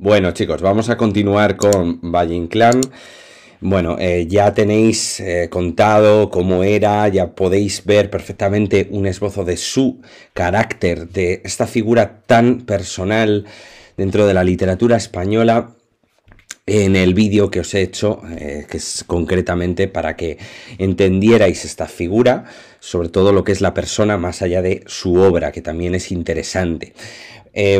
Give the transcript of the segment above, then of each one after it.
Bueno, chicos, vamos a continuar con Valle Inclán. Bueno, ya tenéis contado cómo era, ya podéis ver perfectamente un esbozo de su carácter, de esta figura tan personal dentro de la literatura española en el vídeo que os he hecho, que es concretamente para que entendierais esta figura, sobre todo lo que es la persona más allá de su obra, que también es interesante.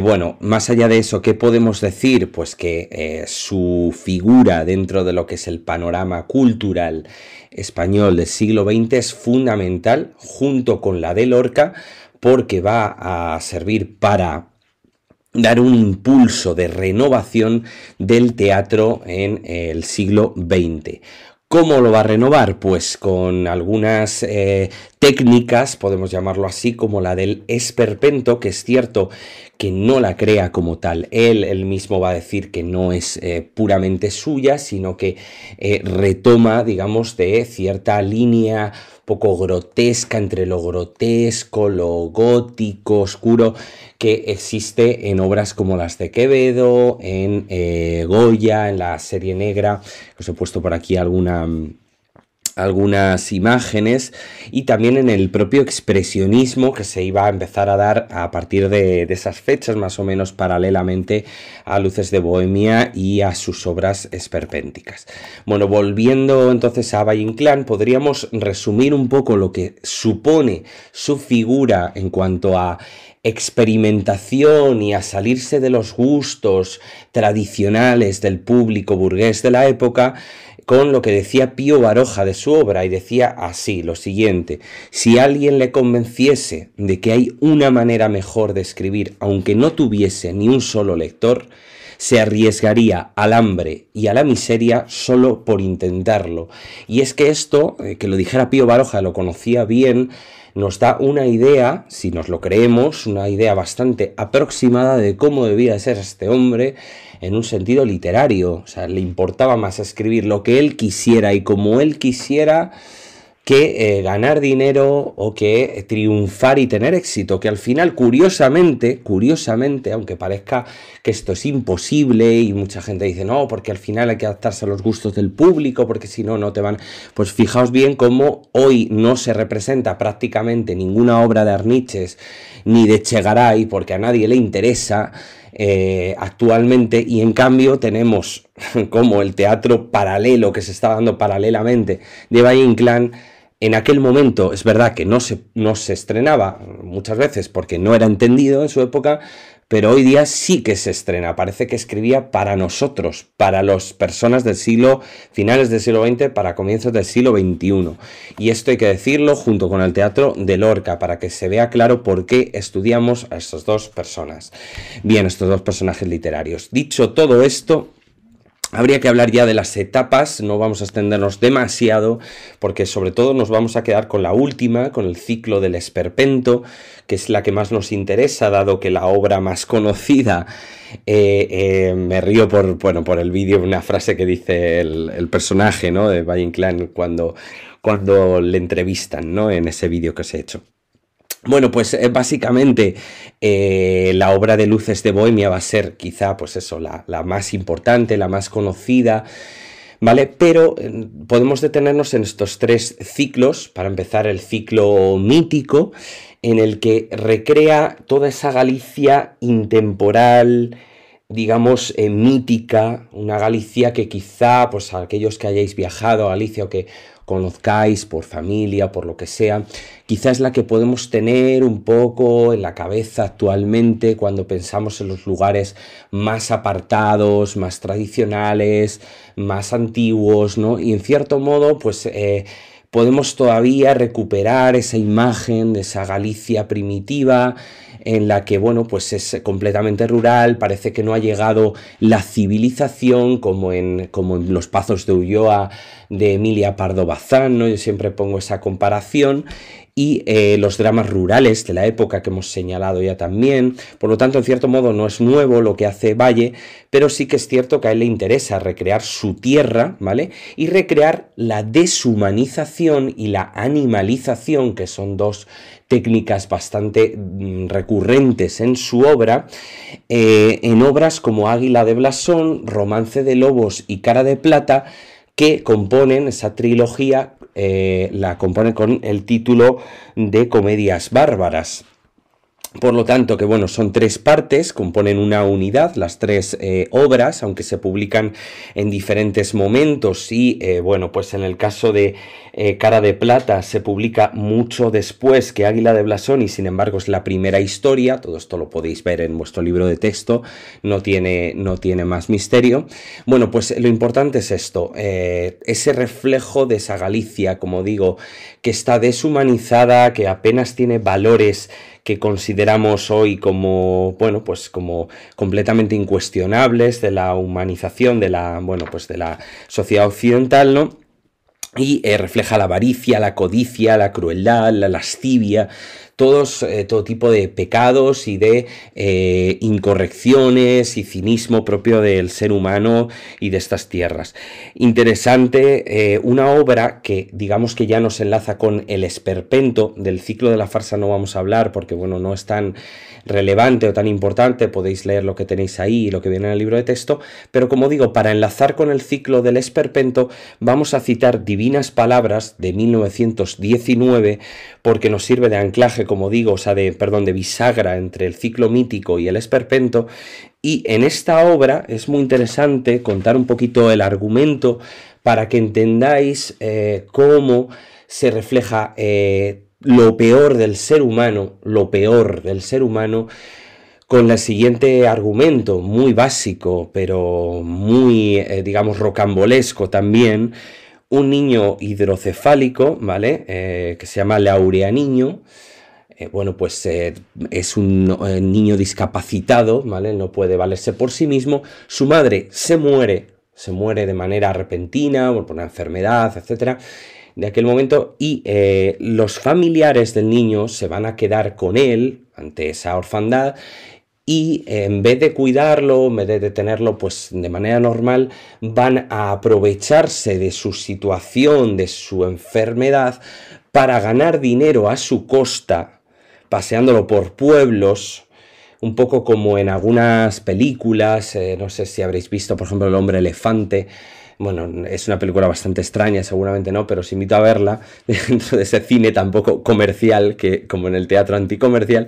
Bueno, más allá de eso, ¿qué podemos decir? Pues que su figura dentro de lo que es el panorama cultural español del siglo XX es fundamental, junto con la de Lorca, porque va a servir para dar un impulso de renovación del teatro en el siglo XX. ¿Cómo lo va a renovar? Pues con algunas técnicas, podemos llamarlo así, como la del esperpento, que es cierto que no la crea como tal. Él mismo va a decir que no es puramente suya, sino que retoma, digamos, de cierta línea poco grotesca, entre lo grotesco, lo gótico, oscuro, que existe en obras como las de Quevedo, en Goya, en la serie negra. Os he puesto por aquí algunas imágenes, y también en el propio expresionismo que se iba a empezar a dar a partir de esas fechas, más o menos paralelamente a Luces de Bohemia y a sus obras esperpénticas. Bueno, volviendo entonces a Valle Inclán, podríamos resumir un poco lo que supone su figura en cuanto a experimentación y a salirse de los gustos tradicionales del público burgués de la época, con lo que decía Pío Baroja de su obra, y decía así lo siguiente: si alguien le convenciese de que hay una manera mejor de escribir, aunque no tuviese ni un solo lector, se arriesgaría al hambre y a la miseria solo por intentarlo. Y es que esto, que lo dijera Pío Baroja, lo conocía bien, nos da una idea, si nos lo creemos, una idea bastante aproximada de cómo debía de ser este hombre en un sentido literario. O sea, le importaba más escribir lo que él quisiera y como él quisiera, que ganar dinero o que triunfar y tener éxito, que al final, curiosamente, aunque parezca que esto es imposible y mucha gente dice no, porque al final hay que adaptarse a los gustos del público, porque si no, no te van... Pues fijaos bien cómo hoy no se representa prácticamente ninguna obra de Arniches ni de Chegaray, porque a nadie le interesa actualmente, y en cambio tenemos como el teatro paralelo que se está dando paralelamente de Valle Inclán. En aquel momento es verdad que no se estrenaba muchas veces porque no era entendido en su época, pero hoy día sí que se estrena. Parece que escribía para nosotros, para las personas del finales del siglo XX, para comienzos del siglo XXI. Y esto hay que decirlo junto con el teatro de Lorca, para que se vea claro por qué estudiamos a estas dos personas. Bien, estos dos personajes literarios. Dicho todo esto, habría que hablar ya de las etapas. No vamos a extendernos demasiado porque sobre todo nos vamos a quedar con la última, con el ciclo del esperpento, que es la que más nos interesa, dado que la obra más conocida, me río por el vídeo, una frase que dice el personaje, ¿no?, de Valle Inclán cuando le entrevistan, ¿no?, en ese vídeo que os he hecho. Bueno, pues básicamente la obra de Luces de Bohemia va a ser quizá, pues eso, la más importante, la más conocida, ¿vale? Pero podemos detenernos en estos tres ciclos. Para empezar, el ciclo mítico, en el que recrea toda esa Galicia intemporal, digamos, mítica, una Galicia que quizá, pues a aquellos que hayáis viajado a Galicia o que conozcáis por familia, por lo que sea, quizá es la que podemos tener un poco en la cabeza actualmente cuando pensamos en los lugares más apartados, más tradicionales, más antiguos, ¿no? Y en cierto modo, pues podemos todavía recuperar esa imagen de esa Galicia primitiva, en la que, bueno, pues es completamente rural, parece que no ha llegado la civilización como en Los Pazos de Ulloa de Emilia Pardo Bazán, ¿no? Yo siempre pongo esa comparación. Y los dramas rurales de la época que hemos señalado ya también. Por lo tanto, en cierto modo no es nuevo lo que hace Valle, pero sí que es cierto que a él le interesa recrear su tierra, ¿vale? Y recrear la deshumanización y la animalización, que son dos técnicas bastante recurrentes en su obra, en obras como Águila de Blasón, Romance de Lobos y Cara de Plata, que componen esa trilogía, la componen con el título de Comedias Bárbaras. Por lo tanto, que bueno, son 3 partes, componen una unidad, las 3 obras, aunque se publican en diferentes momentos y, bueno, pues en el caso de Cara de Plata se publica mucho después que Águila de Blasón y sin embargo es la primera historia, todo esto lo podéis ver en vuestro libro de texto, no tiene más misterio. Bueno, pues lo importante es esto, ese reflejo de esa Galicia, como digo, que está deshumanizada, que apenas tiene valores que consideramos hoy como, bueno, pues como completamente incuestionables de la humanización de la, bueno, pues de la sociedad occidental, ¿no? Y refleja la avaricia, la codicia, la crueldad, la lascivia, todo tipo de pecados y de incorrecciones y cinismo propio del ser humano y de estas tierras. Interesante, una obra que digamos que ya nos enlaza con el esperpento. Del ciclo de la farsa no vamos a hablar porque bueno, no es tan relevante o tan importante, podéis leer lo que tenéis ahí y lo que viene en el libro de texto, pero como digo, para enlazar con el ciclo del esperpento vamos a citar Divinas Palabras de 1919 porque nos sirve de anclaje, como digo, o sea, de bisagra entre el ciclo mítico y el esperpento. Y en esta obra es muy interesante contar un poquito el argumento para que entendáis cómo se refleja lo peor del ser humano, con el siguiente argumento, muy básico, pero muy, digamos, rocambolesco también. Un niño hidrocefálico, ¿vale? Que se llama Laureaniño. Bueno, pues es un niño discapacitado, ¿vale? No puede valerse por sí mismo. Su madre se muere de manera repentina, por una enfermedad, etcétera, de aquel momento, y los familiares del niño se van a quedar con él ante esa orfandad y en vez de cuidarlo, en vez de tenerlo pues de manera normal, van a aprovecharse de su situación, de su enfermedad, para ganar dinero a su costa, paseándolo por pueblos, un poco como en algunas películas, no sé si habréis visto, por ejemplo, El Hombre Elefante. Bueno, es una película bastante extraña, seguramente no, pero os invito a verla dentro de ese cine tampoco comercial, que como en el teatro anticomercial,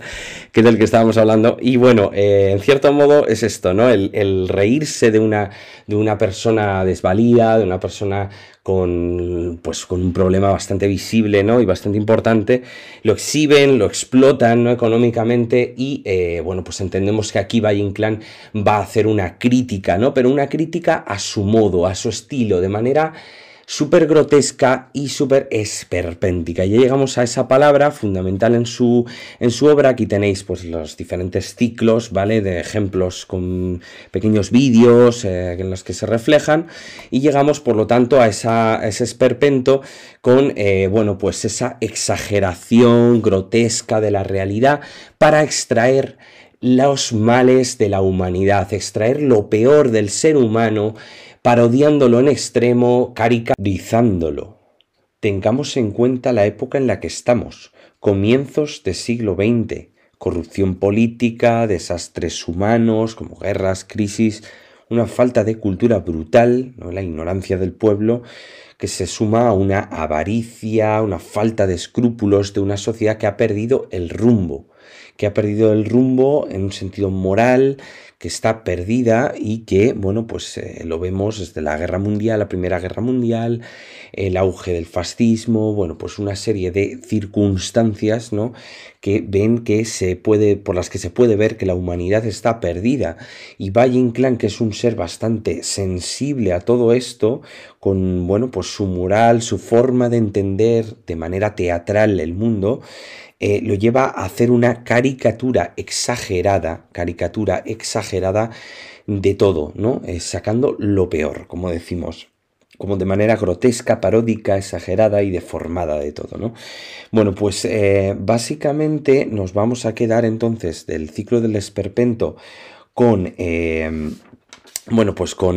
que es del que estábamos hablando. Y bueno, en cierto modo es esto, ¿no? El reírse de una persona desvalida, de una persona con un problema bastante visible, ¿no? Y bastante importante, lo exhiben, lo explotan, ¿no? Económicamente y, bueno, pues entendemos que aquí Valle Inclán va a hacer una crítica, ¿no? Pero una crítica a su modo, a su estilo, de manera súper grotesca y súper esperpéntica. Ya llegamos a esa palabra fundamental en su obra. Aquí tenéis pues los diferentes ciclos, ¿vale? De ejemplos con pequeños vídeos en los que se reflejan y llegamos por lo tanto a ese esperpento con, bueno, pues esa exageración grotesca de la realidad para extraer los males de la humanidad, extraer lo peor del ser humano, parodiándolo en extremo, caricaturizándolo. Tengamos en cuenta la época en la que estamos, comienzos del siglo XX, corrupción política, desastres humanos como guerras, crisis, una falta de cultura brutal, ¿no? La ignorancia del pueblo, que se suma a una avaricia, una falta de escrúpulos de una sociedad que ha perdido el rumbo en un sentido moral, que está perdida y que, bueno, pues lo vemos desde la Guerra Mundial, la Primera Guerra Mundial, el auge del fascismo, bueno, pues una serie de circunstancias, ¿no? Que ven que por las que se puede ver que la humanidad está perdida. Y Valle Inclán, que es un ser bastante sensible a todo esto, con, bueno, pues su moral, su forma de entender de manera teatral el mundo, lo lleva a hacer una caricatura exagerada de todo, ¿no? Sacando lo peor, como decimos, como de manera grotesca, paródica, exagerada y deformada de todo, ¿no? Bueno, pues básicamente nos vamos a quedar entonces del ciclo del esperpento con Bueno, pues con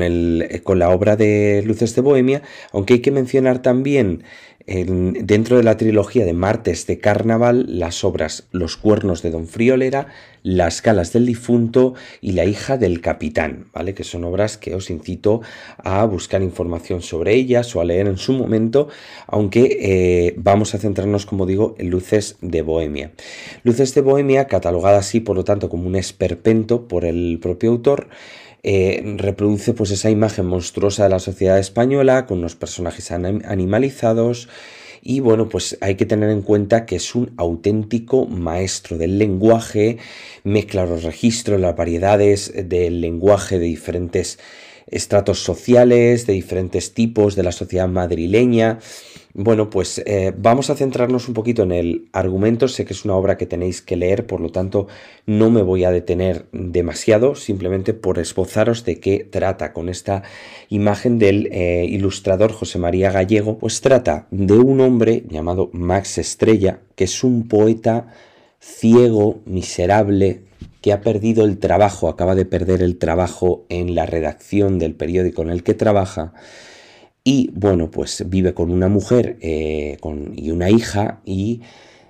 la obra de Luces de Bohemia, aunque hay que mencionar también dentro de la trilogía de Martes de Carnaval las obras Los cuernos de Don Friolera, Las galas del difunto y La hija del capitán, ¿vale? Que son obras que os incito a buscar información sobre ellas o a leer en su momento, aunque vamos a centrarnos, como digo, en Luces de Bohemia. Luces de Bohemia, catalogada así, por lo tanto, como un esperpento por el propio autor, reproduce pues esa imagen monstruosa de la sociedad española con unos personajes animalizados y bueno, pues hay que tener en cuenta que es un auténtico maestro del lenguaje, mezcla los registros, las variedades del lenguaje de diferentes estratos sociales, de diferentes tipos de la sociedad madrileña. Bueno, pues vamos a centrarnos un poquito en el argumento. Sé que es una obra que tenéis que leer, por lo tanto no me voy a detener demasiado, simplemente por esbozaros de qué trata con esta imagen del ilustrador José María Gallego. Pues trata de un hombre llamado Max Estrella, que es un poeta ciego, miserable, que ha perdido el trabajo, acaba de perder el trabajo en la redacción del periódico en el que trabaja. Y bueno, pues vive con una mujer y una hija y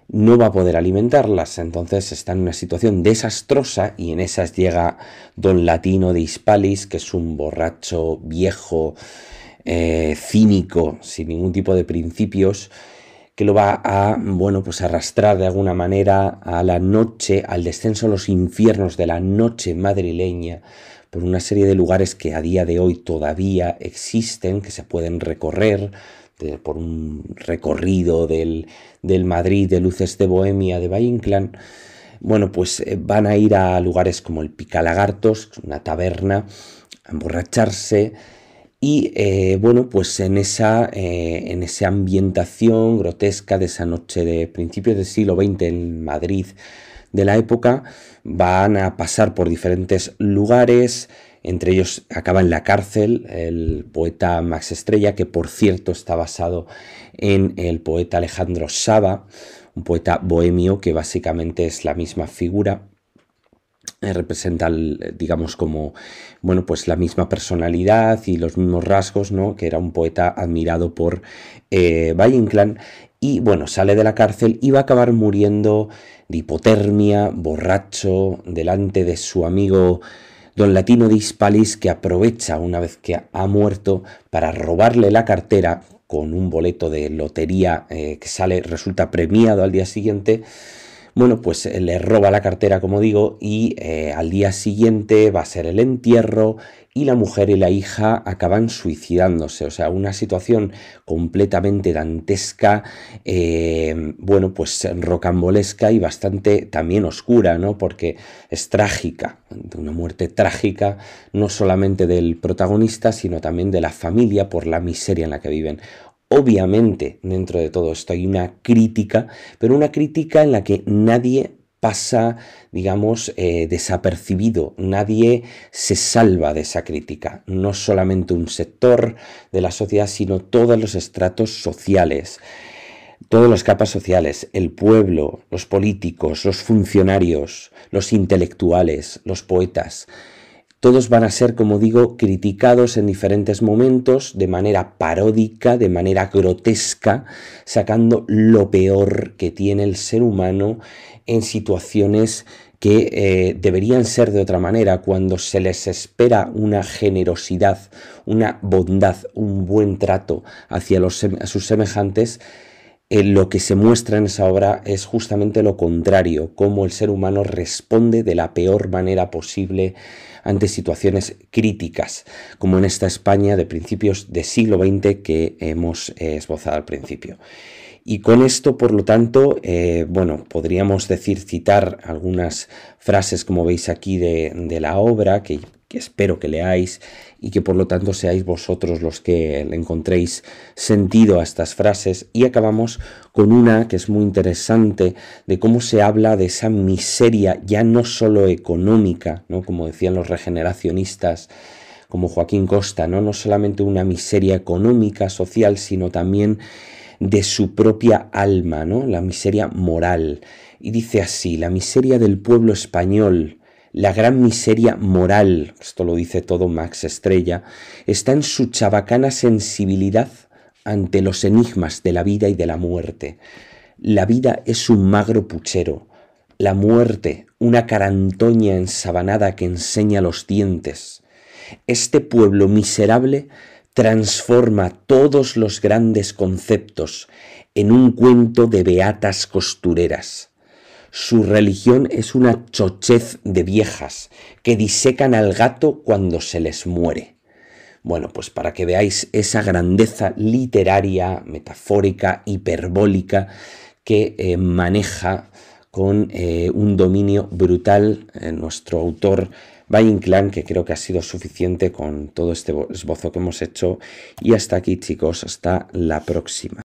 no va a poder alimentarlas. Entonces está en una situación desastrosa y en esas llega Don Latino de Hispalis, que es un borracho viejo, cínico, sin ningún tipo de principios, que lo va a, bueno, pues arrastrar de alguna manera a la noche, al descenso a los infiernos de la noche madrileña, por una serie de lugares que a día de hoy todavía existen, que se pueden recorrer, por un recorrido del Madrid de Luces de Bohemia de Valle Inclán. Bueno, pues van a ir a lugares como el Picalagartos, una taberna, a emborracharse. Y bueno, pues en esa ambientación grotesca de esa noche de principios del siglo XX en Madrid de la época, van a pasar por diferentes lugares, entre ellos acaba en la cárcel el poeta Max Estrella, que por cierto está basado en el poeta Alejandro Saba, un poeta bohemio que básicamente es la misma figura. Representa, digamos, como, bueno, pues la misma personalidad y los mismos rasgos, ¿no? Que era un poeta admirado por Valle Inclán. Y bueno, sale de la cárcel y va a acabar muriendo de hipotermia, borracho, delante de su amigo Don Latino de Hispalis, que aprovecha una vez que ha muerto para robarle la cartera con un boleto de lotería que resulta premiado al día siguiente. Bueno, pues le roba la cartera, como digo, y al día siguiente va a ser el entierro y la mujer y la hija acaban suicidándose. O sea, una situación completamente dantesca, bueno, pues rocambolesca y bastante también oscura, ¿no? Porque es trágica, una muerte trágica, no solamente del protagonista, sino también de la familia por la miseria en la que viven. Obviamente, dentro de todo esto hay una crítica, pero una crítica en la que nadie pasa, digamos, desapercibido, nadie se salva de esa crítica, no solamente un sector de la sociedad, sino todos los estratos sociales, todas las capas sociales, el pueblo, los políticos, los funcionarios, los intelectuales, los poetas. Todos van a ser, como digo, criticados en diferentes momentos, de manera paródica, de manera grotesca, sacando lo peor que tiene el ser humano en situaciones que deberían ser de otra manera, cuando se les espera una generosidad, una bondad, un buen trato hacia sus semejantes. Lo que se muestra en esa obra es justamente lo contrario, cómo el ser humano responde de la peor manera posible ante situaciones críticas, como en esta España de principios del siglo XX que hemos esbozado al principio. Y con esto, por lo tanto, bueno, podríamos citar algunas frases, como veis aquí, de la obra, que espero que leáis y que por lo tanto seáis vosotros los que le encontréis sentido a estas frases. Y acabamos con una que es muy interesante, de cómo se habla de esa miseria ya no solo económica, ¿no? Como decían los regeneracionistas como Joaquín Costa, ¿no? No solamente una miseria económica, social, sino también de su propia alma, ¿no? La miseria moral. Y dice así: la miseria del pueblo español, La gran miseria moral, esto lo dice todo Max Estrella, está en su chabacana sensibilidad ante los enigmas de la vida y de la muerte. La vida es un magro puchero, la muerte una carantoña ensabanada que enseña los dientes. Este pueblo miserable transforma todos los grandes conceptos en un cuento de beatas costureras. Su religión es una chochez de viejas que disecan al gato cuando se les muere. Bueno, pues para que veáis esa grandeza literaria, metafórica, hiperbólica que maneja con un dominio brutal nuestro autor Valle Inclán, que creo que ha sido suficiente con todo este esbozo que hemos hecho. Y hasta aquí, chicos, hasta la próxima.